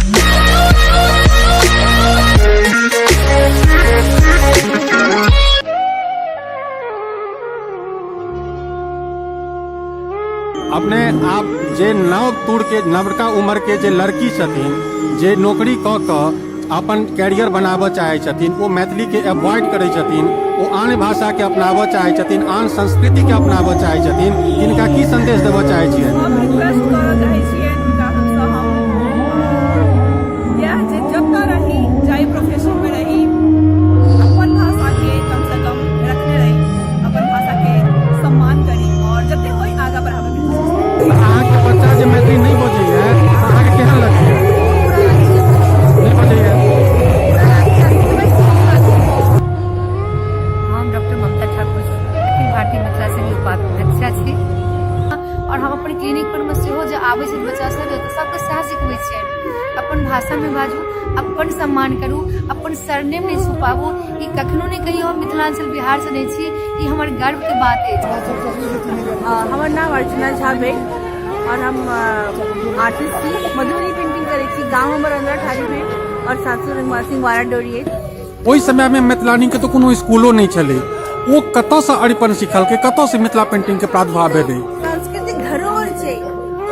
अपने आप जे नव तुड़ के नवका उम्र के जे लड़की छथिन जे नौकरी क के अपन कैरियर बनाबऽ चाहे छथिन, वो मैथिली के अवॉइड करै छथिन, वो आन भाषा के अपनाबऽ चाहे छथिन, आन संस्कृति के अपनाबऽ चाहे छथिन, इनका की संदेश देबऽ चाहे छियै? हम रिक्वेस्ट करऽ चाहे छियै हुनका हमसँ हम यह जे जतऽ रही चाहे प्रोफेशन में रही अपन भाषा के कम से कम रखने रही, अपन भाषा के सम्मान करी और जते होई आगा बढ़ावे के कोशिश करी। अहाँके बच्चा जे मैथिली नहीं बजैया अहाँके केहन लगैया? नहीं बजैया? हम डॉक्टर ममता ठाकुर अखिल भारतीय मिथिला संघ उपाध्यक्षा छी और हम अपन क्लिनिक पर में सेहो जे आबै छै बच्चा सब तऽ सबके सएह सिखबै छियै, अपन भाषा में बाजू, अपन सम्मान करू, अपन सरनेम नहीं छुपाबू। ई कखनो नहीं कहियो हम मिथिलांचल बिहार से नहीं छी, ई हमर गर्व के बात अछि। हमर नाम अर्चना झा भेल और हम आर्टिस्ट छी, मधुबनी पेंटिंग करै छी। गाँव हमर अंदर ठारी भेल और सासुर सिंहवारा डोरी अछि। ओहि समय में मिथिलानी के तो कोनो स्कूलो नहीं छलै, वो कतऽ से अरिपन सिखलकै, कतऽ से मिथिला पेंटिंग के प्रादुर्भाव भेलै? सांस्कृतिक धरोहर छै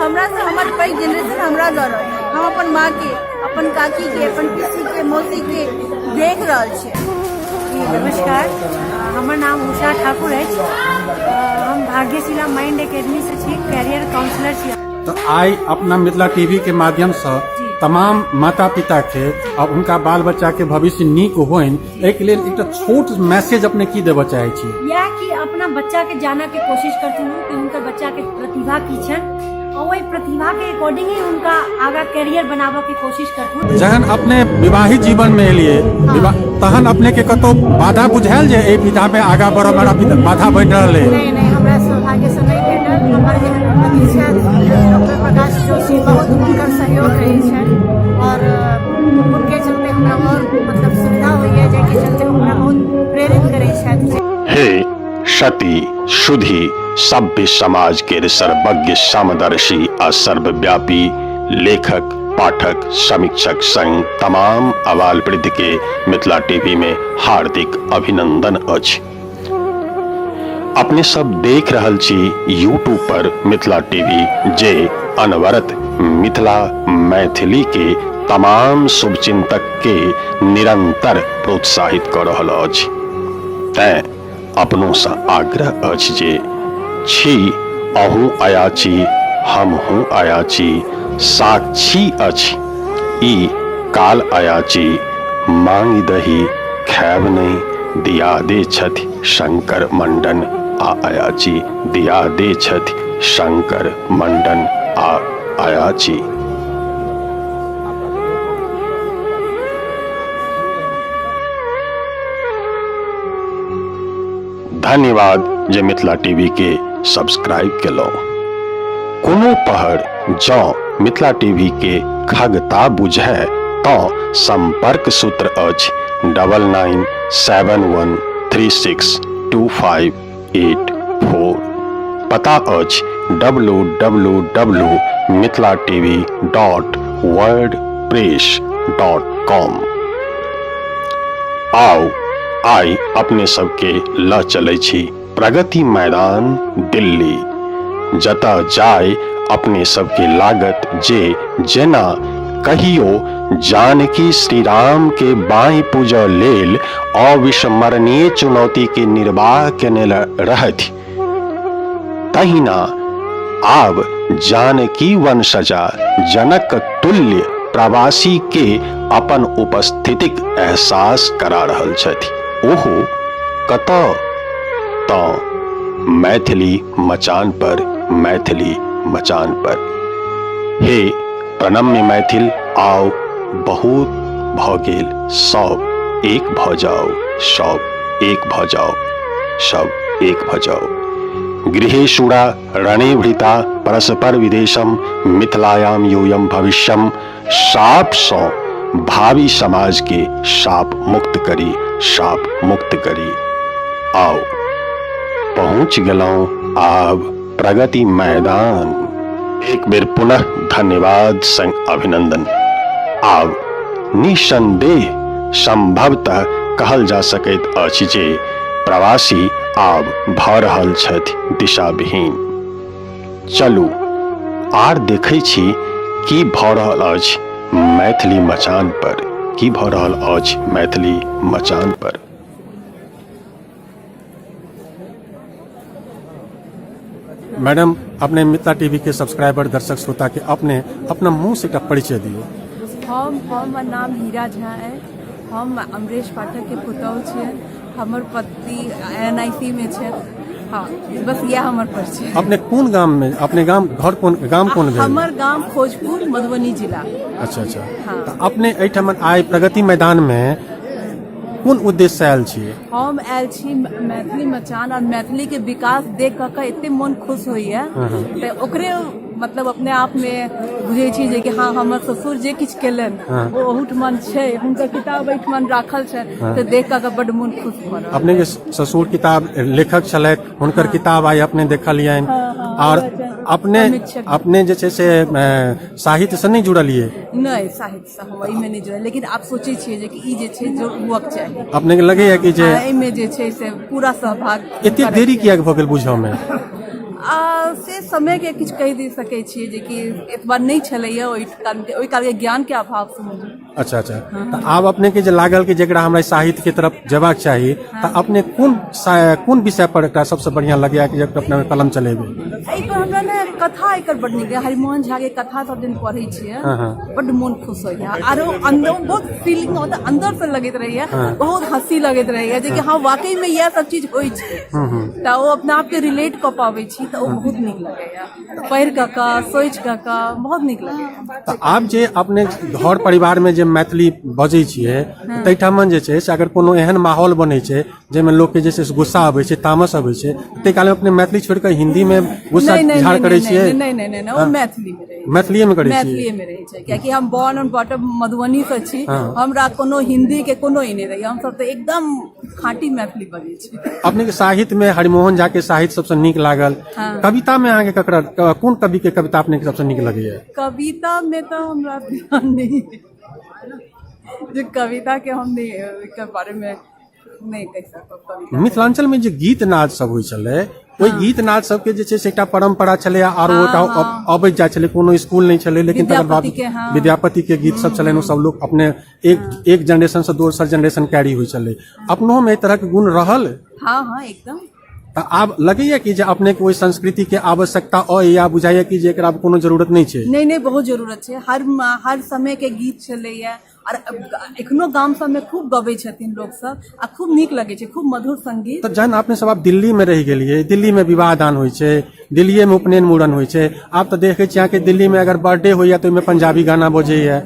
हमरा से, हमर पैघ जनरेशन हमरा दऽ रहल छै। हम अपन माँ के, अपन काकी के, अपन पिसी के, मौसी के देख रहल छै। नमस्कार, हमर नाम उषा ठाकुर है, हम भाग्यशिला माइंड एकेडमी से छी, कैरियर काउंसलर छी। तो आई अपना मिथिला टीवी के माध्यम से तमाम माता पिता के और उनका बाल बच्चा के भविष्य नीक होइन एक लेल एक छोट मैसेज अपने की देबऽ चाहे छी? या कि अपना बच्चा के जाना के कोशिश करती हूँ कि उनका बच्चा के प्रतिभा की छन और वही प्रतिभा के अकॉर्डिंग ही उनका आगा कैरियर बनाबऽ के कोशिश करती हूँ। जहन अपने विवाहित जीवन में एलिए तहन अपने के कतो बाधा बुझायल जे ए विधा में आगा बढ़ब बड़ा बाधा बन रहले? नहीं नहीं, हमरा सौभाग्य से नहीं भेटल। हमर जे पति छथि डॉक्टर प्रकाश जोशी, बहुत हुनकर सहयोग रहै छनि और उनके चलते हमरा और मतलब सुविधा होइए, जाहिके चलते हमरा बहुत प्रेरित करै छथि। हे सती शुद्धि सभ्य समाज के सर्वज्ञ समदर्शी आ सर्वव्यापी लेखक पाठक समीक्षक संग तमाम आवाल वृद्ध के मिथिला टीवी में हार्दिक अभिनंदन अछि। अपने सब देख रहल छी यूट्यूब पर मिथिला टीवी जे अनवरत मिथिला मैथिली के तमाम शुभचिंतक के निरंतर प्रोत्साहित कर रहल अछि। तैं अपनों से आग्रह अछि जे छी अहूँ अयाची हमहूँ अयाची, साक्षी अछि ई काल अयाची, मांगी दही खैब नहीं, दिया दे छथि शंकर मंडन आ अयाची, दिया दे छथि शंकर मंडन आ अयाची। धन्यवाद जे मिथिला टीवी के सब्सक्राइब केलौ। कोनो पहर जँ मिथिला टीवी के खगता बुझै तऽ संपर्क सूत्र अछि 9971362584। पता अछि www.mithilatv.wordpress.com। आओ आई अपने सबके ल चलै छी प्रगति मैदान दिल्ली, जतऽ जाय अपने सबके लागत जे जेना कहियो जानकी श्री राम के बाई पूजा लेल अविस्मरणीय चुनौती के निर्वाह केने रहथि, तहिना आब जानकी वंशजा जनक तुल्य प्रवासी के अपन उपस्थितिक एहसास करा रहल छथि। ओहो कतऽ तऽ मैथिली मचान पर, मैथिली मचान पर। हे प्रणम्य मैथिल आओ, बहुत भऽ गेल, सब एक भऽ जाओ, सब एक भऽ जाओ, सब एक भऽ जाओ। गृहेषुरा रणे भृता परस्पर विदेशम, मिथिलायाम यूयम भविष्यम। शाप सँ भावी समाज के शाप मुक्त करी, शाप मुक्त करी। आओ पहुंच गेलहुं आब प्रगति मैदान। एक बेर पुनः धन्यवाद संग अभिनंदन। आब निसंदेह संभवतः कहल जा सकैत अछि जे प्रवासी आब भऽ रहल छथि दिशाविहीन। चलू आर देखै छी की भऽ रहल अछि मैथिली मचान पर, की भऽ रहल अछि मैथिली मचान पर। मैडम, अपने मिथिला टीवी के सब्सक्राइबर दर्शक श्रोता के अपना मुंह से एक परिचय दियो। हमर नाम हीरा झा है। हम अमरेश पाठक के पुतौह छियै। हमर पति NIC में छै। हाँ, बस यह हमर परिचय। अपने कौन गांव में, अपने गांव घर कौन गांव कौन भेल? हमर गांव खोजपुर मधुबनी जिला। अच्छा अच्छा। हाँ। तो अपने एहिठाम आइ प्रगति मैदान में कोन उद्देश्य से आयल छियै? हम आयल छी मैथिली मचान और मैथिली के विकास देख कऽ एते मन खुश होइए। तो ओकरे मतलब अपने आप में बुझे छी जे कि हाँ हमर ससुर जे किछ केलन वो ओहुठमन छै, हुनकर किताब एहिठमन राखल छै, तो देख कऽ बड मन खुश भऽ रहल। अपने के ससुर किताब लेखक छलथि, हुनकर किताब आइ अपने देखलियनि। और अपने जे छै से साहित्य से नहीं जुड़लिए? नहीं, साहित्य से हम एहिमे नहीं जुड़ल, लेकिन आप सोचे छियै जे कि ई जे छै जो हुअक चाही। अपने के लगैया कि जे एहिमे जे छै से पूरा सहभाग। एते देरी किया भऽ गेल बुझऽ में? से समय के किछु कहि दे सकै छियै जे कि एतबा नहीं छलैया ओहि काल के ज्ञान के अभाव से। अच्छा अच्छा। तो आब अपने के जे लागल कि जेकरा हमरा साहित्य के तरफ जेबाक चाही, तो अपने कोन विषय पर एकरा सबसे बढ़िया लगैया कि जब अपने कलम चलेबे? एहि पर हमरा ने कथा एकर बड नीक है। हरिमोहन झा के कथा सब दिन पढ़ै छियै, बड मन खुश होइया। आरो अंदर बहुत फीलिंग होता, अंदर से लगैत रहैया, बहुत हंसी लगैत रहैया जे कि हाँ वाकई में यह सब चीज होइ छै। तो वो अपने आप के रिलेट कर पाबै छी, तो बहुत नीक लगैया। पढ़ि कऽ सोच कऽ बहुत नीक लगैया। तो आप जे अपने घर परिवार में जे मैथिली बजै छियै, तैठाम जे छै से अगर कोनो एहन माहौल बनै छै जेमे लोग के जे छै से गुस्सा आबै छै, तामस आबै छै, तै काल में अपने मैथिली छोड़ कऽ हिंदी में गुस्सा झाड़ करै छियै? नहीं, वो मैथिली में रहै छै। मैथिली में करै छियै? मैथिली में रहै छै, कियाकि हम बॉर्न एंड बॉटम मधुबनी से छी। हमरा कोनो हिंदी के कोनो ई नहीं रही, हम सब तो एकदम खाँटी मैथिली बजै छी। अपने के साहित्य में हरिमोहन झा के साहित्य सबसे नीक लागल। कविता में अहाँ के ककरा कोन कवि के कविता अपने के सबसे नीक लगैया? कविता में तो हमरा ध्यान नहीं है, जो कविता के हम नहीं के बारे में नहीं कह सकब। मिथिलांचल में जे गीत नाद सब होइ छलै, ओहि गीत नाद सब के जे छै से एकटा परंपरा छलै, और अबैत जाइ छलै, कोनो स्कूल नहीं छलै, लेकिन तकर बाद विद्यापति के गीत सब छलै, सब लोग अपने एक जनरेशन से दोसर जनरेशन कैरी होइ छलै। अपनों में एहि तरह के गुण रहल? हाँ एकदम। तो आब लगैया कि जे अपने के ओहि संस्कृति के आवश्यकता अ या बुझाइया कि जे एकरा कोनो जरूरत नहीं छै? नहीं, बहुत जरूरत छै। हर समय के गीत छलैया, और एखनो गाम सब में खूब गबै छथिन लोग सब, आ खूब नीक लगे छै, खूब मधुर संगीत। तो जहन अपने सब आप दिल्ली में रह गेलिए, दिल्ली में विवाह दान होइ छै, दिल्लीए में उपनयन मूड़न होइ छै, आप तो देखे छियै कि दिल्ली में अगर बर्थडे होइया तो ओहिमे पंजाबी गाना बजैया,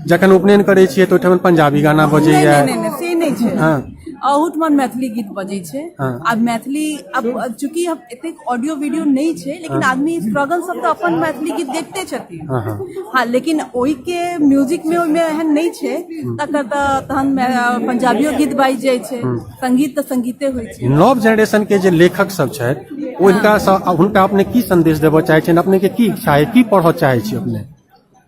जखन उपनयन करे छियै तो ओहिठाम पंजाबी गाना बजैया। नहीं, से नहीं छै। अहुठमन मैथिली गीत बजै छै। अब मैथिली, अब चूंकि अब एतेक ऑडियो वीडियो नहीं छै, लेकिन आदमी स्ट्रगल सब तो अपन मैथिली गीत देखते छथिन। हाँ, लेकिन ओहि के म्यूजिक में ओहिमे एहन नहीं छै, तहन पंजाबियो गीत बाजि जाइ छै। संगीत तो संगीते होइ छै। नव जनरेशन के जे लेखक सब छथि, हुनका अपने की संदेश देबऽ चाहे छियै? अपने के की इच्छा है, की पढ़ऽ चाहे छी अपने?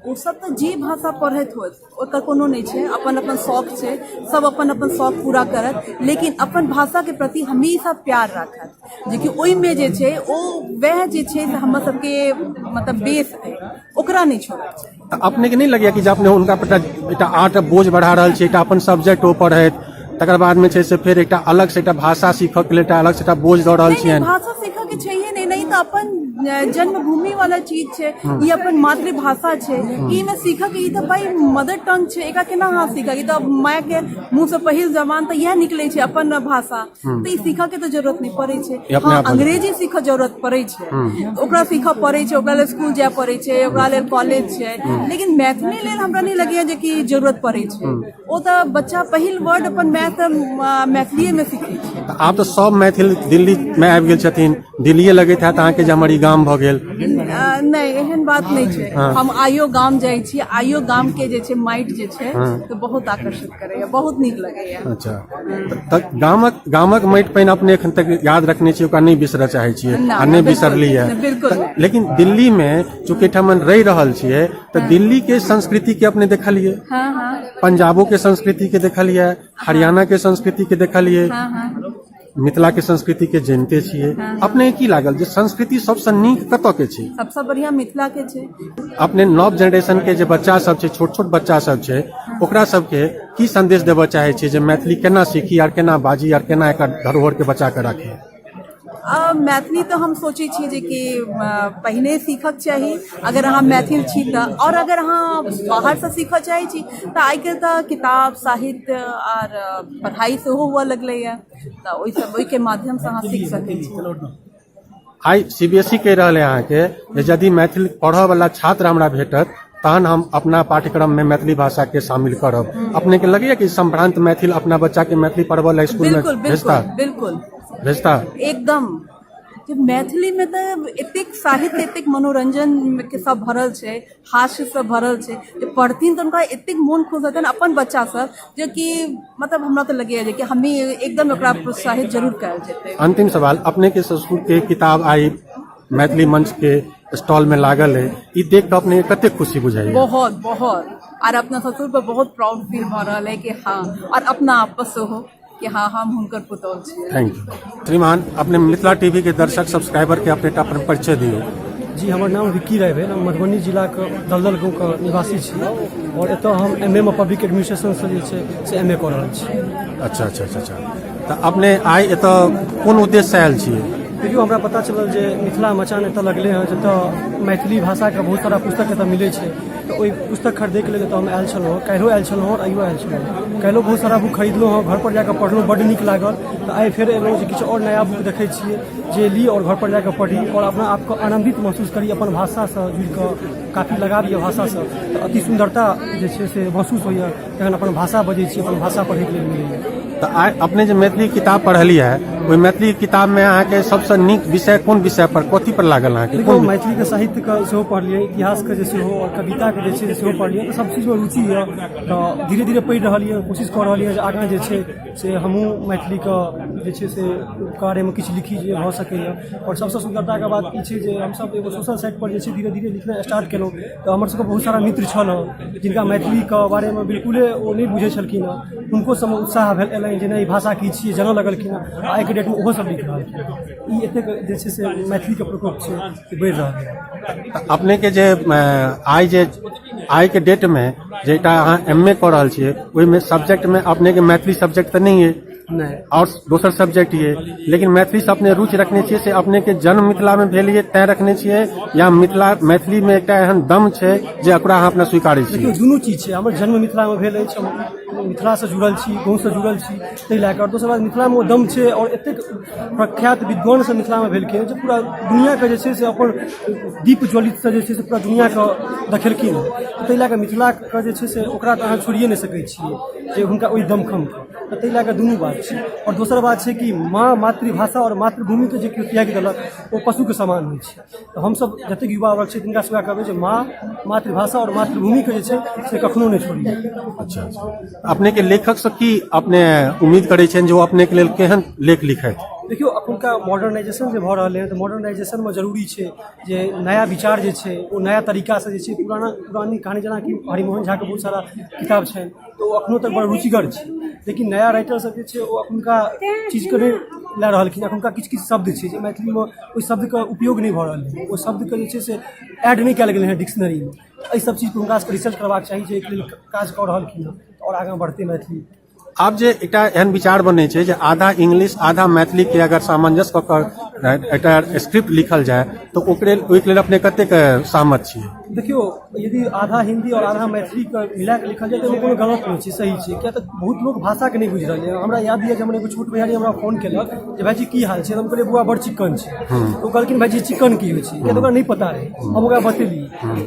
ओ सब तो जे भाषा पढ़ैत होत, ओकर कोनो नहीं छै, अपन अपन शौक छै, सब अपन अपन शौक पूरा करत, लेकिन अपन भाषा के प्रति हमेशा प्यार राखत, जे कि ओहि में जे छै ओ वह जे छै से हमर सबके मतलब बेस है, ओकरा नहीं छोड़त छै। अपने के नहीं लगैया कि जे अपने हुनका पर एकटा आर्ट बोझ बढ़ा रहल छै, एकटा अपन सब्जेक्ट ओ पढ़ैत, तकर बाद में छै से फिर एकटा अलग से एकटा भाषा सीखऽ के लेल अलग से एकटा बोझ दऽ रहल छियनि? भाषा सीखऽ के चाहिए नहीं तो अपन जन्मभूमि वाला चीज छै, ये अपन मातृभाषा छै, ई में सीखऽ के, ई तो भाई मदर टंग छै, एकरा केना हाँ सीखऽ? ई तो माय के मुंह से पहिल जबान तो यह निकले छै, अपन भाषा, तो ई सीखऽ के तो जरूरत नहीं पड़े छै। हाँ, अंग्रेजी सीखऽ जरूरत पड़े छै, ओकरा सीखऽ पड़े छै, ओकरा लेल स्कूल जाय पड़े छै, ओकरा लेल कॉलेज छै, लेकिन मैथिली लेल हमरा नहीं लगैया जे कि जरूरत पड़े छै। ओ तो बच्चा पहिल वर्ड अपन मैथिली में सीखे छै। आप तो सब मैथिल दिल्ली में आबि गेल छथिन, दिल्लीए लगैत हैत अहाँके जे हमर ई गाम भऽ गेल? नहीं एहन बात नहीं छै। हम आइयो गाम जाइ छी, आइयो गाम के जे छै माटि जे छै तो बहुत आकर्षित करैया, बहुत नीक लगैया। अच्छा तऽ गामक माटि पानि अपने एखन तक याद रखने छियै, ओकरा नहि बिसरऽ चाहै छियै आ नहि बिसरली है। बिल्कुल नहीं। लेकिन दिल्ली में चूंकि ठमन रहि रहल छियै तऽ दिल्ली के संस्कृति के अपने देखलियै, हाँ हाँ पंजाबो के संस्कृति के देखलियै, हरियाणा के संस्कृति के देखलियै, हाँ हाँ मिथिला के संस्कृति के जानते छियै। अपने की लागल जे संस्कृति सबसे नीक कतऽ के छै? सबसे बढ़िया मिथिला के छै। अपने नव जनरेशन के जे बच्चा सब छै, छोट छोट बच्चा सब छै, ओकरा सबके की संदेश देबऽ चाहे छियै जे मैथिली केना सीखी आर केना बाजी आर केना एकर धरोहर के बचा के राखी? मैथिली तो हम सोचे छी जे कि पहिने सीखक चाही अगर अहाँ मैथिल छी तऽ, और अगर अहाँ बाहर से सीखऽ चाहे छी तऽ आइ काल्हि तऽ किताब साहित्य आर पढ़ाई सेहो हुआ लगलै है, तऽ ओहिके माध्यम से अहाँ सीख सकै छी। आई CBSE कहि रहल है अहाँके जे यदि मैथिल पढ़ऽ वाला छात्र हमरा भेटत तहन हम अपना पाठ्यक्रम में मैथिली भाषा के शामिल करब। अपने के लगैया कि संभ्रांत मैथिल अपना बच्चा के मैथिली पढ़बऽ ला स्कूल में भेजता? बिल्कुल भेजता एकदम। जब मैथिली में तो एतेक साहित्य एतेक मनोरंजन के सब भरल छै, हास्य सब भरल छै, जे पढ़थिन तो उनका एतेक मोन खुश होतन अपन बच्चा सब, जो कि मतलब हमरा तो लगे है कि हमें एकदम ओकरा प्रोत्साहित जरूर कयल जेतै। अंतिम सवाल, अपने के ससुर के किताब आई मैथिली मंच के स्टॉल में लागल है, ई देख के अपने कते खुशी बुझाई? बहुत बहुत, और अपना ससुर पर बहुत प्राउड फील भ रहा है कि हाँ, और अपना आपस से हो कि हाँ हम हुनकर पुतौल छियै। Thank you. श्रीमान, अपने मिथिला टीवी के दर्शक सब्सक्राइबर के अपने अपन परिचय दियो। जी हमर नाम विक्की राय भेल, हम मधुबनी जिला के दलदल गाँव के निवासी छी और एतऽ हम MA में पब्लिक एडमिनिस्ट्रेशन से जे छै से MA कऽ रहल छी। अच्छा अच्छा अच्छा अच्छा। तऽ अपने आइ एतऽ कोन उद्देश्य से आयल छियै? देखियो हमरा पता चलल जे मिथिला मचान एतऽ लगले हैं, जतऽ मैथिली भाषा के बहुत सारा पुस्तक एतऽ मिलै छै, तऽ ओहि पुस्तक खरीदे के लेल एतऽ हम आयल छलहुँ। काल्हिओ आयल छलहुँ और आइयो आयल छलहुँ। काल्हिओ बहुत सारा बुक खरीदलहुँ हँ, घर पर जाकर पढ़लहुँ, बड्ड नीक लागल। तऽ आइ फेर एलहुँ जे किछु और नया बुक देखै छियै जे ली और घर पर जाकर पढ़ी और अपना आपको आनंदित महसूस करी, अपन भाषा से जुड़ि कऽ काफी लगाव यऽ भाषा से, तऽ अति सुंदरता जे छै से महसूस होइए जखन अपन भाषा बजै छी, अपन भाषा पढ़ै के लेल मिलैए। तऽ आइ अपने जे मैथिली किताब पढ़ली है, ओहि मैथिली किताब में अहाँके सबसे नीक विषय कोन विषय पर, कथी पर लागल अहाँके? देखो मैथिली के साहित्य के सेहो पढ़लियै, इतिहास के जे सेहो और कविता के जे छै सेहो पढ़लियै, तऽ सब चीज में रुचि यऽ। तऽ धीरे धीरे पढ़ि रहल यऽ, कोशिश कऽ रहल यऽ जे आगाँ जे छै से हमहूँ मैथिली के जे छै से बारे में किछु लिखी जे भऽ सकैए। और सबसे सुंदरता के बात ई छै जे हमसब एगो सोशल साइट पर जे छै धीरे धीरे लिखना स्टार्ट केलहुँ, तऽ हमर सबके बहुत सारा मित्र छल जिनका मैथिली के बारे में बिल्कुले ओ नहि बुझै छलखिन हँ, हुनको सबमे उत्साह भेल जे नहि भाषा की छियै जानऽ लगलखिन हँ। आइ के डेट में ओहो सब लिख रहलखिन। ई एतेक जे छै से मैथिली के प्रकोप छै बढ़ि रहल है। अपने के जे आइ के डेट में जेटा अहाँ MA कऽ रहल छियै, ओहिमे सब्जेक्ट में अपने के मैथिली सब्जेक्ट तऽ नहीं है नहीं और दोसर सब्जेक्ट ये, लेकिन मैथिली से अपने रुचि रखने छियै से अपने के जन्म मिथिला में भेल ये तैं रखने छियै, या मैथिली में एकटा एहन दम छै जे ओकरा अहाँ अपना स्वीकारै छियै? देखियो दुनू चीज छै। हमर जन्म मिथिला में भेल अछि, हम मिथिला से जुड़ल छी, गाँव से जुड़ल छी, ताहि लए कऽ। और दोसर बात मिथिला में ओ दम छै और एतेक प्रख्यात विद्वान सब मिथिला में भेलखिन जे पूरा दुनिया के जे छै से अपन दीप ज्वलित से जे छै से पूरा दुनिया के देखेलखिन। ताहि लए कऽ मिथिला के जे छै से ओकरा तऽ अहाँ छोड़िए नहि सकै छियै जे हुनका ओहि दमखम के। ताहि लए कऽ दुनू बात छै। और दोसर बात छै कि माँ मातृभाषा और मातृभूमि के जे केओ त्याग देलक ओ पशु के समान होइ छै। तऽ हमसब जतेक युवा वर्ग छै तिनका सबके कहबै जे माँ मातृभाषा और मातृभूमि के जे छै से कखनो नहि छोड़ी। अच्छा अच्छा। अपने के लेखक से की अपने उम्मीद करै छनि जे ओ अपने के लेल केहन लेख लिखैत? देखियो अखुनका मॉडर्नाइजेशन जे भऽ रहल है, तऽ मॉडर्नाइजेशन में जरूरी छै जे नया विचार जे छै ओ नया तरीका से जे छै पुरानी कहानी, जेना कि हरिमोहन झा के बहुत सारा किताब छनि तऽ ओ अखनो तक बड़ रुचिगर छै, लेकिन नया राइटर सब जे छै ओ अखुनका चीज के नहि लए रहलखिन। अखुनका किछु किछु शब्द छै जे मैथिली में ओहि शब्द के उपयोग नहि भऽ रहल है, ओ शब्द के जे छै से ऐड नहीं कयल गेलै है डिक्शनरी में। एहि सब चीज पर हुनका सबके रिसर्च करबाक चाही जे एहि लेल काज कऽ रहलखिन और आगाँ बढ़तै मैथिली। आब जे एकटा एहन विचार बनै छै जे आधा इंग्लिश आधा मैथिली के अगर सामंजस्य कऽ कऽ एकटा स्क्रिप्ट लिखल जाय तऽ ओहिके लेल अपने कतेक सहमत छियै? देखियो यदि आधा हिंदी और आधा मैथिली के मिला के लिखल जाए तो कोनो गलत नहीं छै, सही छै। किया तऽ बहुत लोग भाषा के नहीं बुझि रहल है। हमरा याद है जे हमर एगो छोट भैया हमरा फोन केलक जे भाईजी की हाल छै, हम कहलिए बुआ बड़ चिकन छै। तो कहलखिन भाईजी चिकन की होइ छै, किया तऽ ओकरा नहीं पता रहे, हम ओकरा बतेली।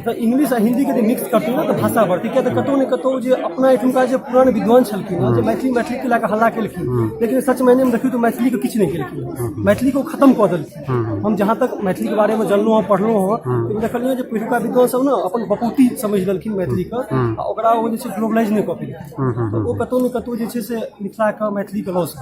तऽ इंग्लिश आ हिंदी के मिक्स करतै ना तऽ भाषा बढ़तै। किया तऽ कतौ ने कतौ जे अपना एठुमका जे पुरान विद्वान छलखिन जे मैथिली के लए कऽ हल्ला केलखिन, लेकिन सच मायने में देखियो तो मैथिली के किछु नहीं केलखिन, मैथिली को खत्म कऽ देलखिन। हम जहाँ तक मैथिली के बारे में जानलहुँ हँ पढ़लहुँ हँ तो देखलियै जे पहिलुका विद्वान सब ने अपन बपूती समझि लेलखिन मैथिली के आ ओकरा ओ जे छै ग्लोबलाइज नहि कऽ पेलखिन। ओ कतौ ने कतौ जे छै से मिथिला के मैथिली के लॉस।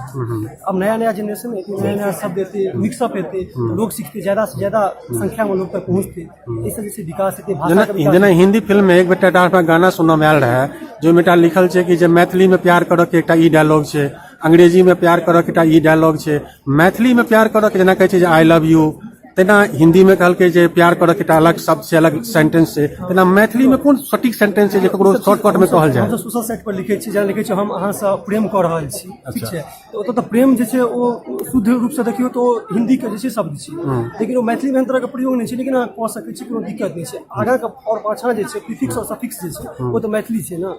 अब नया नया जनरेशन एतै, नया नया शब्द एतै, मिक्सअप हेतै, लोग सीखते, ज्यादा से ज्यादा संख्या में लोग तक पहुँचते, इससे जे छै विकास हेतै, भाषा के विकास। जेना हिंदी फिल्म में एक बेटा गाना सुनने में आयल रहे जो मेटा लिखल छै कि जे मैथिली में प्यार करऽ के एकटा ई डायलॉग छै, अंग्रेजी में प्यार करऽ के एकटा ई डायलॉग छै, मैथिली में प्यार करऽ के जेना कहै छै जे आई लव यू, तेना हिंदी में कहलकै जे प्यार करऽ के एकटा अलग शब्द छै, अलग सेंटेंस छै, तेना मैथिली में कोन सटीक सेंटेंस छै जे ककरो शॉर्टकट में कहल जाय? हम सोशल साइट पर लिखै छी, जेना लिखै छी हम अहाँ से प्रेम कऽ रहल छी, ठीक छै, तो ओतऽ तऽ प्रेम जे छै ओ शुद्ध रूप से देखियौ तो हिंदी के जे छै शब्द छै, लेकिन ओ मैथिली में एहन तरह के प्रयोग नहीं छै, लेकिन अहाँ कऽ सकै छी, कोनो दिक्कत नहीं छै। आगाँ के और पाछाँ जे छै प्रीफिक्स और सफिक्स जे छै ओ तऽ मैथिली छै ना।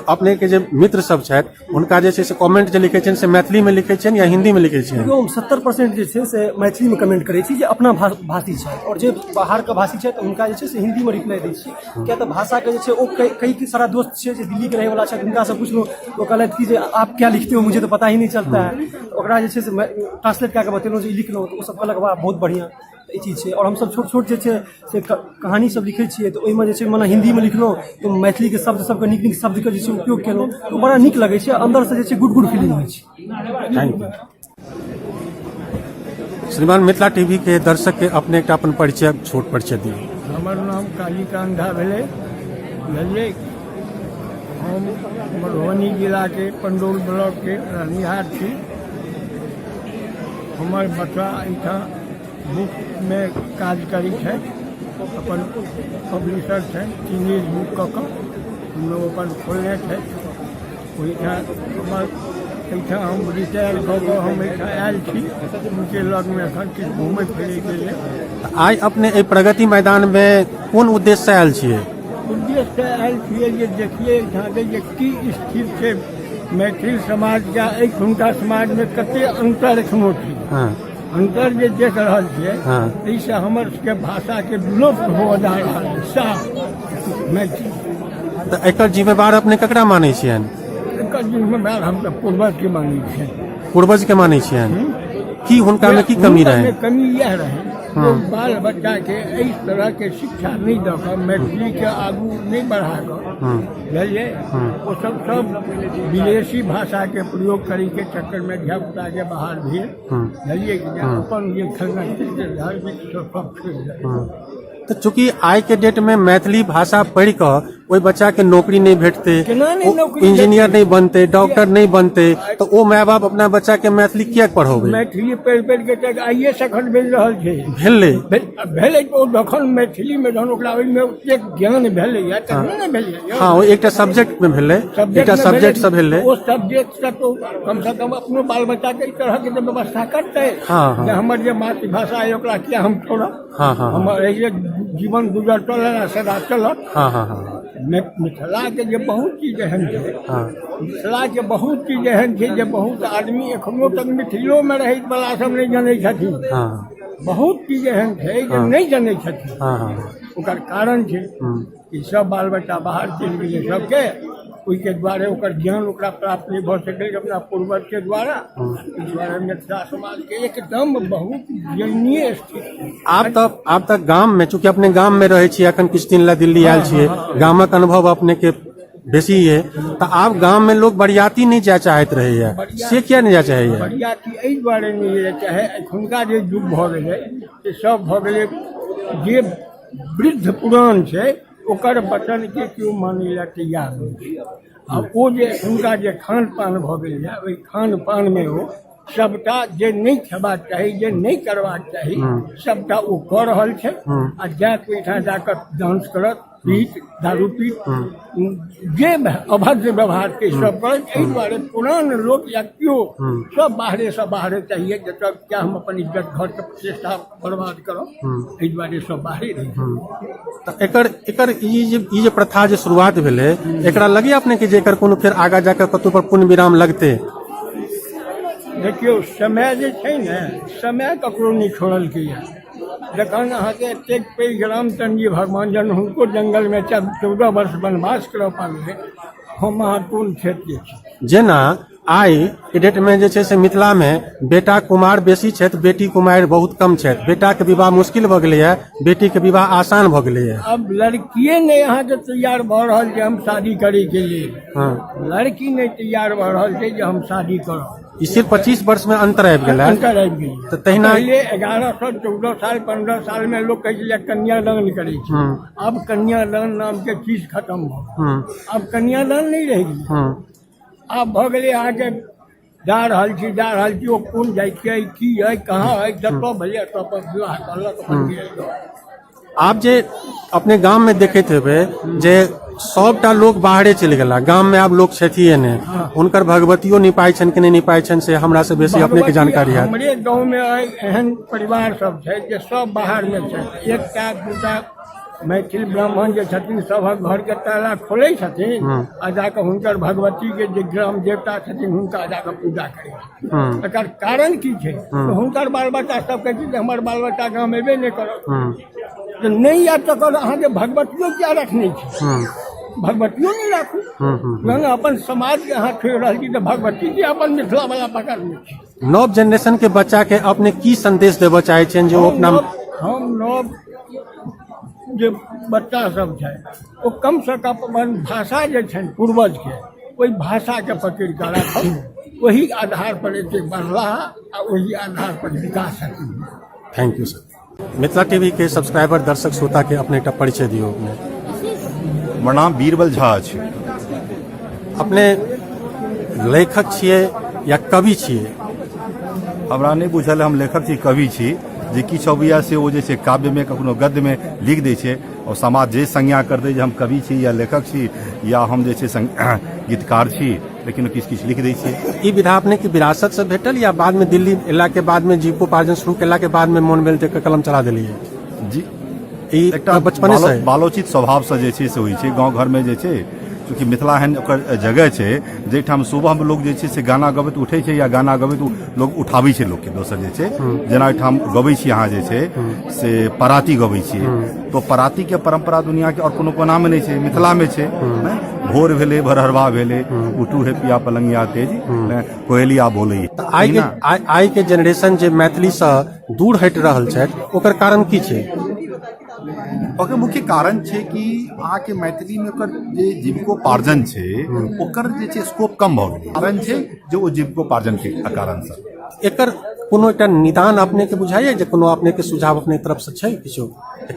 अपने के जे मित्र सब छथि हुनका जे छै से कमेंट जे लिखै छनि से मैथिली में लिखै छनि या हिंदी में लिखै छनि? हम 70% जे छै से मैथिली में कमेंट करै छी जे अपना भाषी छै, और जे बाहर के भाषी छै उनका जे छै से हिंदी में रिप्लाई दै छी। किया तऽ भाषा के जे छै ओ कई सारा दोस्त छै जे दिल्ली के रहे वाला छै, उनका से पूछलो तो कहलथि कि जे आप क्या लिखते हो मुझे तो पता ही नहीं चलता है, ओकरा जे छै से ट्रांसलेट कऽ के बतेलहुँ जे लिखलहुँ तो ओ सब कहलक वाह बहुत बढ़िया ई चीज छै। और हम सब छोट छोट जे छै से कहानी सब लिखै छियै तो ओहिमे जे छै मने हिंदी में लिखलहुँ तो मैथिली के शब्द सबके नीक नीक शब्द के जे छै उपयोग केलहुँ तो बड़ा नीक लगै छै, अंदर से जे छै गुड गुड फीलिंग होइ छै। Thank you. श्रीमान मिथिला टीवी के दर्शक के अपने एक अपन परिचय, छोट परिचय दिए। हमर नाम कालीकांत झा भेलै, बुझलियै। हम मधुबनी जिला के पंडौल ब्लॉक के रहनिहार छी। हमर बच्चा एहिठाम बुक में काज करै छै, अपन पब्लिशर छै, इंग्लिश बुक कऽ कऽ हम लोग अपन खोलने छै। ओहिठाम हमर एहिठाम हम रिटायर भऽ कऽ हम एहिठाम आयल छी, उनके लग में एखन किछु घूमय फिरै के लिए। आइ अपने एहि प्रगति मैदान में कोन उद्देश्य से आयल छियै? उद्देश्य से आयल छियै जे देखिए एहिठाम के जे की स्थिति छै मैथिल समाज का, एखुनका समाज में कते अंतर एखनो छै। अंतर जे देख रहल छियै एहिसँ हमर सबके भाषा के विलुप्त हो जा रहल है साफ मैथिली। तऽ एकर जिम्मेवार अपने ककरा मानै छियनि? एकर जिम्मेवार हम तऽ पूर्वज के मानै छियै। पूर्वज के मानै छियनि? की हुनका में की कमी रहे? कमी यह रहे बाल बच्चा के इस तरह के शिक्षा नहीं दऽ कऽ, मैथिली के आगू नहीं बढ़ा कऽ, बुझलियै, वो सब विदेशी भाषा के प्रयोग करे के चक्कर में धिया पुता के बाहर भेल, बुझलियै, अपन जे खरना धार्मिक सब छोड़ि जाए। तो चूंकि आज के डेट में मैथिली भाषा पढ़ कर कोई बच्चा के नौकरी नहीं भेटते, इंजीनियर नहीं बनते, डॉक्टर नहीं बनते, तो वो माय बाप अपना बच्चा के मैथिली किया पढ़ोगे? मैथिली पढ़ि के तक आइए सखन भेल रहल छै, भेलै तो जखन मैथिली में जहन ओकरा ओहिमे ओतेक ज्ञान भेलैया तखन ने भेलैया। हाँ, एकटा सब्जेक्ट में भेलै, एकटा सब्जेक्ट सब भेलै। ओ सब्जेक्ट से तो कम से कम अपनो बाल बच्चा के इस तरह के व्यवस्था करते हाँ। हमर जे मातृभाषा है ओकरा किया हम छोड़ब? हाँ। हमर जीवन गुजर चलत, सदा चलत। हाँ। मिथिला के जे बहुत चीज एहन छै, मिथिला के बहुत चीज एहन छै जे बहुत आदमी एखनो तक मिथिलो में रहै वाला सब नहीं जानै छथिन। बहुत चीज एहन छै जे नहीं जानै छथिन। ओकर कारण छै कि सब बाल बच्चा बाहर चलि गेलै सबके, ओहिके द्वारे ओकर ज्ञान ओकरा प्राप्त नहीं भऽ सकलै अपना पूर्वज के द्वारा। इस द्वारा मिथिला समाज के एकदम बहुत दयनीय स्थिति। आप तक गांव में, चूंकि अपने गांव में रहे छी, अखन किछु दिन ला दिल्ली आयल छियै, गामक अनुभव अपने के बेसी है, तो आप गांव में लोग बरियाती नहीं जाय चाहत रहे, से क्या नहीं जाय चाहे? बरियाती एहि द्वारे नहीं जाय चाहे, एखुनका जे युग भऽ गेलै से सब भऽ गेलै जे वृद्ध पुरान छै ओकर वचन के क्यों मानै ला तैयार नहीं छै। अब वो जे उनका जे खान पान भऽ गेलै ओहि खान पान में वो सबटा जे नहीं खेबाक चाही, जे नहीं करबाक चाही, सबटा वो कऽ रहल छै। आ जाके ओहिठाम जाकर डांस करत, पीट, दारू पीट, जे अभद्र व्यवहार के सब करत। एहि द्वारे पुरान लोग या क्यों सब बाहरे से बाहरे चाहिए कि तब क्या हम अपन इज्जत घर के प्रतिष्ठा बर्बाद करब, एहि द्वारे सब बाहरे रही। एकर ई जे प्रथा जे शुरुआत भेलै, एकरा लगे अपने के जे एकर कोनो फेर आगा जाकर कतौ पर पूर्ण विराम लगते? देखियो समय जे छै ने, समय ककरो नहीं छोड़लकै है। जखन अहाँके एतेक पैघ रामचंद्र जी भगवान जन हुनको जंगल में 14 वर्ष वनवास करऽ पड़लै, हम अहाँ कोन क्षेत्र छी? जेना आइ के डेट में जे छै से मिथिला में बेटा कुमार बेसी छथि, बेटी कुमारि बहुत कम छथि। बेटा के विवाह मुश्किल भऽ गेलै है, बेटी के विवाह आसान भऽ गेलै है। अब लड़किए नहीं यहाँ के तैयार भऽ रहल छै हम शादी करे के लिए। हाँ। लड़की नहीं तैयार भऽ रहल छै जे हम शादी करब। ई सिर्फ 25 वर्ष में अंतर आबि गेल है। अंतर आबि गेल। तऽ तहिना पहले 11 साल 14 साल 15 साल में लोग कहै छलै कन्यादान करे छै। अब कन्यादान नाम के चीज खत्म भऽ। अब कन्यादान नहीं रह गेलै। आब भऽ गेलै अहाँके जा रहल छी ओ कोन जाति के की है कहाँ है जतऽ भेलै ततऽ विवाह करलक अपन गेल। आप जे अपने गांव में देखैत हेबै जे सबटा लोग बाहरे चलि गेला, गांव में आब लोग छथिए ने, हुनकर भगवतियो निपाय छनि कि नहीं निपाय छनि से हमरा से बेसी अपने के जानकारी है। हमरे गाँव में एहन परिवार सब छै जे सब बाहर में छै। एकटा दूटा मैथिल ब्राह्मण जे छथिन सभक घर के ताला खोले छथिन आ जाके हुनकर भगवती के जे ग्राम देवता छथिन हुनका जाके पूजा करे। एकर कारण की छै? हुनकर बाल बच्चा सब कहै छै हमर बाल बच्चा गाँव एबे नहीं करत। नहीं आब तक अहाँके भगवतियो क्या रखने छी? भगवतियो नहीं राखू। अपन समाज के अहाँ छोड़ रहल छी तऽ भगवती के अपन मिथिला वाला पकड़ ले छी। नव जनरेशन के बच्चा के अपने की संदेश देबऽ चाहे छनि जे ओ अपना हम नव जे बच्चा सब छै ओ कम से कम अपन भाषा जे छै पूर्वज के ओहि भाषा के पकड़ के राखब। वही आधार पर एते बढ़ला आ वही आधार पर विकास हेतै। Thank you sir. Mithila TV के सब्सक्राइबर दर्शक श्रोता के अपने एकटा परिचय दियो। हमर नाम बीरबल झा छै। अपने लेखक छियै या कवि छियै? हमरा नहीं बुझल हम लेखक छी कवि छी जे किछु अबैया से ओ जे छै काव्य में कखनो गद्य में लिख दै छै और समाज जे संज्ञा कर दे जे हम कवि छी या लेखक छी या हम जे छै गीतकार छी, लेकिन किछु किछु लिख दै छियै। ई विधा अपने की विरासत से भेटल या बाद में दिल्ली एला के बाद में जीविकोपार्जन शुरू केला के बाद में मोन भेल तऽ कलम चला देलियै? जी ई एकटा बचपने से बालोचित स्वभाव से जे छै से होइ छै। गाँव घर में जे छै चूँकि मिथिला एहन ओकर जगह छै जाहिठाम सुबह में लोग जे छै से गाना गबैत उठै छै या गाना गबैत लोग उठाबै छै लोग के। दोसर जे छै जेना एहिठाम गबै छी अहाँ जे छै से पराती गबै छियै तो पराती के परंपरा दुनिया के और कोनो कोना में नहीं छै, मिथिला में छै। भोर भेले भरहरवा भेले उठू है पिया पलंगिया तेज कोयलिया बोले। आइ के जनरेशन जे मैथिली से दूर हटि रहल छथि ओकर कारण की छै? ओकर मुख्य कारण छै कि अहाँके मैथिली में ओकर जे जीविकोपार्जन छै ओकर जे छै स्कोप कम भऽ गेलै। कारण छै जे ओ जीविकोपार्जन के कारण से एकर कोनो एकटा निदान अपने के बुझाइए जे कोनो अपने के सुझाव अपने तरफ से छै किछो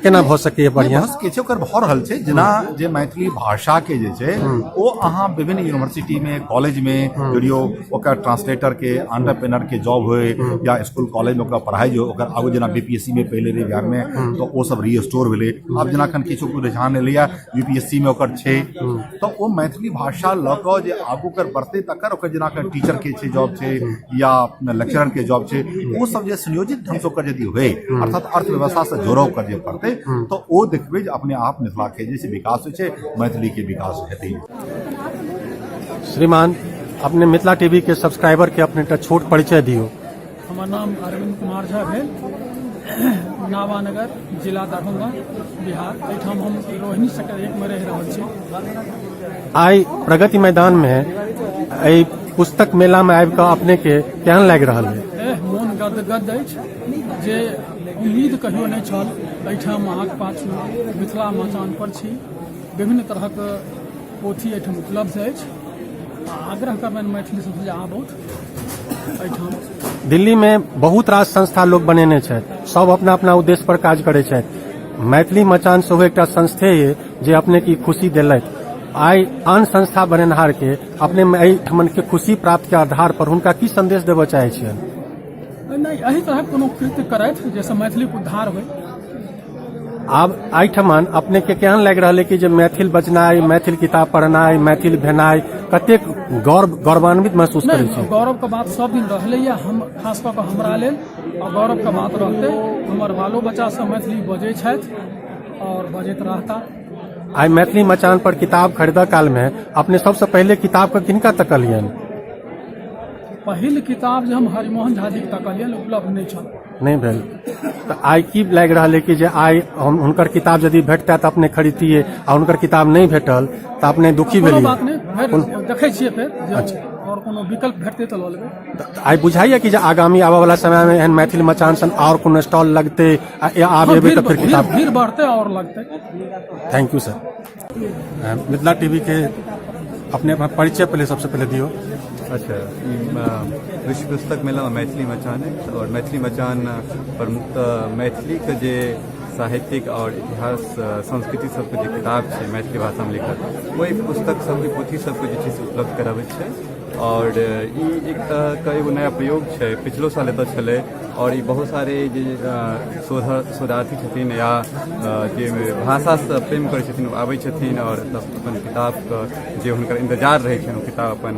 केना भऽ सकैए बढ़िया? के छै ओकर भऽ रहल छै जेना जे मैथिली भाषा के जे छै ओ अहाँ विभिन्न यूनिवर्सिटी में कॉलेज में जुड़ियो ओकर ट्रांसलेटर के एंटरप्रेन्योर के जॉब होय या स्कूल कॉलेज में ओकरा पढ़ाई जो ओकर आगू जेना बीपीएससी में पहिले रहे बिहार में तो ओ सब रीस्टोर भेलै। आब जेना एखन किछो रुझान एलैया यूपीएससी में ओकर छै तो ओ मैथिली भाषा लऽ कऽ जे आगू कर बढ़तै तकर ओकर जेना टीचर के छै जॉब छै या लेक्चरर के जॉब छै वो सब जे संयोजित ढंग से ओकर यदि होय अर्थात अर्थव्यवस्था से जोड़ो कर जे पड़तै तो ओ देखबै जे अपने आप मिथिला के जे विकास होइ छै मैथिली के विकास हेतै। श्रीमान अपने मिथिला टीवी के सब्सक्राइबर के अपने एकटा छोट परिचय दियो। हमर नाम अरविंद कुमार झा भेल, नावानगर जिला दरभंगा बिहार। एहिठाम हम रोहिणी सेक्टर 1 में रहि रहल छी। आइ प्रगति मैदान में एहि पुस्तक मेला में आबि कऽ अपने के केहन लागि रहल है? मोन गदगद अछि जे उम्मीद कहियो नहीं छल। एहिठाम अहाँके पाछू मिथिला मचान पर छी, विभिन्न तरहक पोथी एहिठाम उपलब्ध अछि। आग्रह करबनि मैथिली से जे आबथु एहिठाम। दिल्ली में बहुत रास संस्था लोग बनेने छथि, सब अपना अपना उद्देश्य पर काज करै छथि। मैथिली मचान सेहो एकटा संस्थे है जे अपने की खुशी देलथि। आइ आन संस्था बनेनहार के अपने में एहिठमन के खुशी प्राप्त के आधार पर हुनका की संदेश देबऽ चाहे छियनि? नहीं एही तरह कोनो कृत्य करथि जैसे मैथिली के उद्धार होय। आब एहिठमन अपने के केहन लागि रहल है कि जे मैथिल बजनाइ, मैथिल किताब पढ़नाइ, मैथिल भेनाइ कतेक गौरवान्वित महसूस करै छी? गौरव के बात सब दिन रहलैया, हम खास कऽ के हमरा लेल और गौरव के बात रहतै। हमर बालो बच्चा सब मैथिली बजै छथि और बजैत रहता। आइ मैथिली मचान पर किताब खरीदऽ काल में अपने सबसे पहले किताब के किनका तकलियन? पहिल किताब जे हम हरिमोहन झा जी के तकलियन उपलब्ध नहीं छल। नहीं भेल तऽ आइ की लागि रहल है कि जे आइ हुनकर किताब यदि भेटतै तऽ अपने खरीदतियै आ हुनकर किताब नहीं भेटल तऽ अपने दुखी भेलियै? बात नहीं, देखै छियै फेर जे और कोनो विकल्प भेटतै तऽ लऽ लेबै। आइ बुझाइए कि जे आगामी आबऽ वाला समय में एहन मैथिल मचान सन और कोनो स्टॉल लगते या आब एबै तऽ फिर किताब भीड़ बढ़तै और लगतै। Thank you sir. Mithila TV के अपने परिचय पहले सबसे पहले दियो। अच्छा, विश्व पुस्तक मेला में मैथिली मचान है और मैथिली मचान प्रमुखतः मैथिली के जे साहित्यिक और इतिहास संस्कृति सबके जे किताब छै मैथिली भाषा में लिखल ओहि पुस्तक सबके पोथी सबके जे छै से उपलब्ध कराबैत छै और ई एक तरह का एगो नया प्रयोग छै। पिछलो साल एतऽ छलै और ई बहुत सारे जे शोधार्थी छथिन या जे भाषा से प्रेम करै छथिन ओ आबै छथिन और अपन किताबके जे हुनकर इंतजार रहै छनि ओ किताब अपन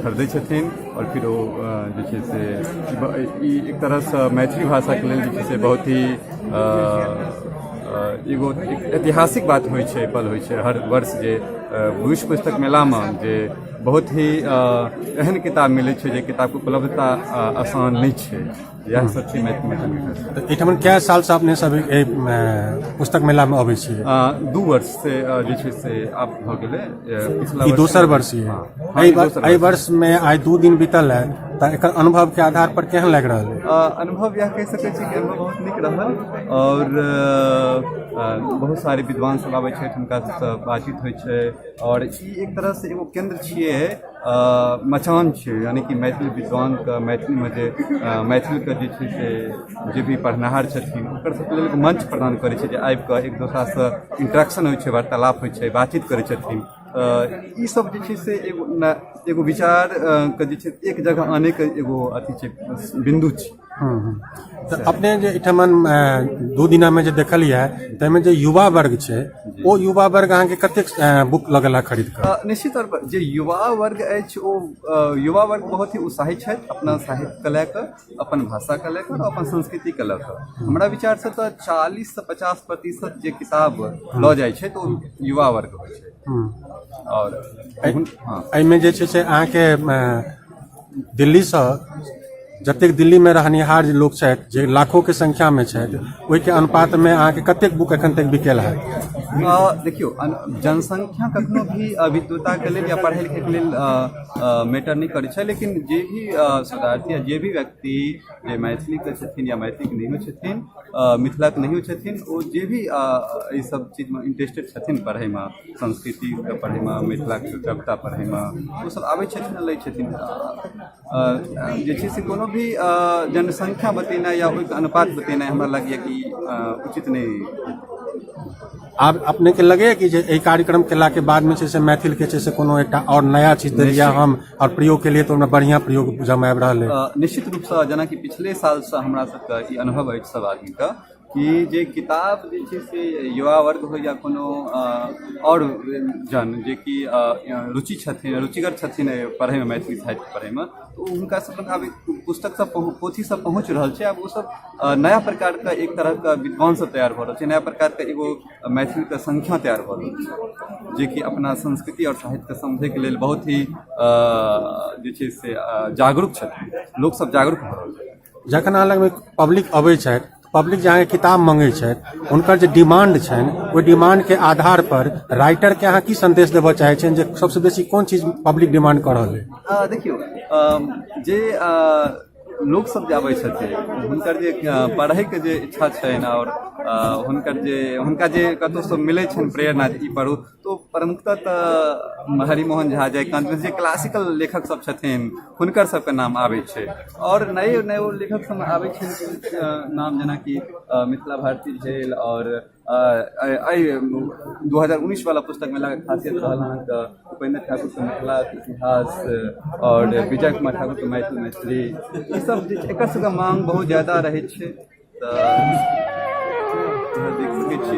खरीदै छथिन और फिर ओ जे छै से ई एक तरहसँ मैथिली भाषाके लेल जे छै से बहुत ही एगो ऐतिहासिक बात होइ छै, पल होइ छै हर वर्ष जे विश्व पुस्तक मेलामे जे बहुत ही एहन किताब मिलै छै जे किताबके उपलब्धता आसान नहि छै। इएह सब छै मैथिली मचान। एहिठाम कए साल से अपने सब पुस्तक मेला में अबै छियै? 2 वर्ष से जे छै से आब भऽ गेलै, पिछला ई दोसर वर्ष है। एहि वर्ष में आइ 2 दिन बीतल है तऽ एकर अनुभव के आधार पर केहन लागि रहल है? अनुभव यह कहि सकै छी कि अनुभव बहुत नीक रहल और बहुत सारे विद्वान सब आबै छै, हुनका सबसँ बातचीत होइ छै और ई एक तरह से एगो केंद्र छियै, मचान छै, यानी कि मैथिली विद्वानके मैथिलीमे जे मैथिलके जे छै से जे भी पढ़नाहार छथिन ओकर सबके लेल मंच प्रदान करै छै जे आबि कऽ एक दोसरासँ इंटरेक्शन होइ छै, वार्तालाप होइ छै, बातचीत करै छथिन। ई सब जे छै से एगो विचार के जे छै एक जगह आने के एगो अथी छै, बिंदु छै। तऽ अपने जे एहिठमन 2 दिना में जे देखलियै ताहिमे जे युवा वर्ग छै ओ युवा वर्ग अहाँके कतेक बुक लगल है खरीद कऽ? निश्चित तौर पर जे युवा वर्ग अछि ओ युवा वर्ग बहुत ही उत्साहित छथि अपना साहित्यके लए कऽ, अपन भाषाके लए कऽ, अपन संस्कृतिके लए कऽ। हमरा विचारसँ तऽ 40 से 50% जे किताब लऽ जाइ छै तऽ ओ युवा वर्ग होइ छै। और एहिमे जे छै से अहाँके दिल्लीसँ जतेक दिल्ली में रहनिहार लोग छथि जे लाखों के संख्या में छथि ओहिके अनुपात में अहाँके कतेक बुक एखन तक बिकेल है? देखियो, जनसंख्या कखनो भी विद्वताके लेल या पढ़ाई लिखाईके लेल मैटर नहीं करै छै, लेकिन जे भी शोधार्थी या जे भी व्यक्ति जे मैथिलीके छथिन या मैथिलीके नहियो छथिन, मिथिलाके नहियो छथिन, ओ जे भी ई सब चीजमे इंटरेस्टेड छथिन पढ़ैमे, संस्कृतिके पढ़ैमे, मिथिलाके कविता पढ़ैमे, ओ सब आबै छथिन लै छथिन। जे छै से कोनो भी जनसंख्या बतेनाइ या ओहिके अनुपात बतेनाइ हमरा लगैए कि उचित नहीं। आब अपने के लगे कि जे एहि कार्यक्रम केला के बाद में से मैथिल के से कोनो एकटा और नया चीज देलिया हम और प्रयोग के लिए तो बढ़िया प्रयोग जब आबि रहल है? निश्चित रूप से जेना कि पिछले साल से हमरा सबके ई अनुभव अछि सब आदमी का कि जे किताब जे छै से युवा वर्ग हो या कोनो और जन जे कि रुचि छथिन, रुचिगर छथिन पढ़ैमे, मैथिली साहित्य पढ़ैमे, तो हुनका सब लग आब पुस्तक सब पोथी सब पहुँच रहल छै। आब ओ सब नया प्रकार का एक तरह का विद्वान सब तैयार भऽ रहल छै, नया प्रकार का एगो मैथिली के संख्या तैयार भऽ रहल छै जे कि अपना संस्कृति और साहित्य के समझै के लेल बहुत ही जे छै से जागरूक छथिन, लोक सब जागरूक भऽ रहल छै। जखन अहाँ लगमे पब्लिक अबै छथि, पब्लिक जहाँ किताब मंगै छथि, हुनकर जे डिमांड छनि ओहि डिमांड के आधार पर राइटर के अहाँ की संदेश देबऽ चाहै छियनि जे सबसे बेसी कोन चीज पब्लिक डिमांड कऽ रहल है? देखियौ, जे लोक सब जे आबै छथिन हुनकर जे पढ़ैके जे इच्छा छनि और हुनका जे कतहुसँ मिलै छनि प्रेरणा जे ई पढ़ू, तो प्रमुखतः तऽ हरिमोहन झा, जयकांत जे क्लासिकल लेखक सब छथिन हुनकर सबके नाम आबै छै और नए नए लेखक सब आबै छनि नाम, जेना कि मिथिला भारती भेल और 2019 वाला पुस्तक मेला के खासियत रहल अहाँके उपेंद्र ठाकुर के मिथिला इतिहास और विजय कुमार ठाकुर के मैथिली, ई सब जे एकर सबके मांग बहुत ज्यादा रहै छै, तऽ देख सकै छी।